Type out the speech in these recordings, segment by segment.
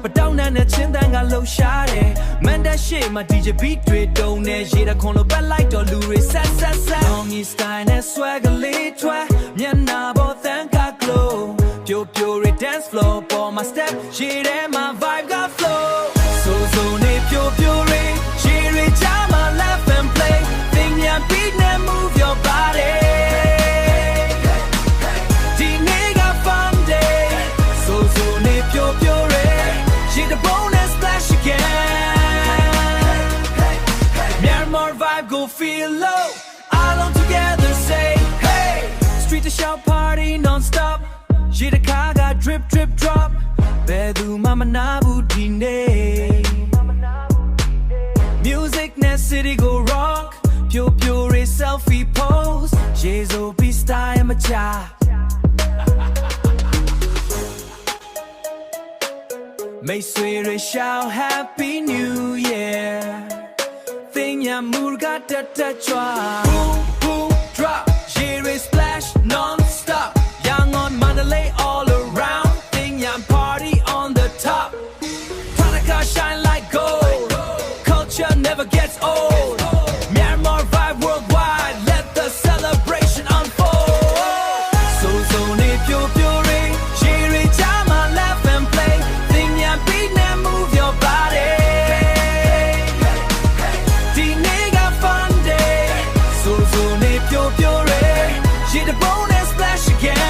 but down and a chin than a low shot. Man, that shit, my DJ beat to it, don't shit. I call up a light or lure, long is kind of swag a late try. Yana both and got glow. Pure dance floor, for my step, shit and my vibe got flow. So pure, shit it down my left and play. Thing ya beat and move your body. D-nigga fun day. So pure, shit the bonus splash again. Myanmar vibe go feel low. All on together say, hey. Street to shout party non-stop. Shit the car got drip drop. Bedu mama nabu dine. Music net city go rock. Pure selfie pose. Jezo be style my cha. May swear shout happy new year. Thing ya murga ta chwa. Boom drop. Jerry splash non-stop. Young on Mandalay all around. Thing ya party on the top. Tanaka shine like gold. Culture never gets old. Myanmar vibe worldwide. Let the celebration unfold. So pure. Jerry time on laugh and play. Thing ya beat and move your body. D-nigga fun day. So pure. Shit the bonus splash again.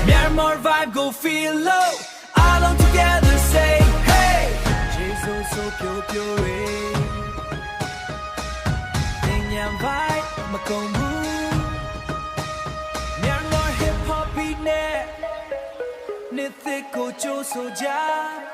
Myanmar vibe go feel low. All on together say hey. Jesus so pure. Thing vibe makombu. Myanmar hip hop beat net. Nithik ko cho so ja.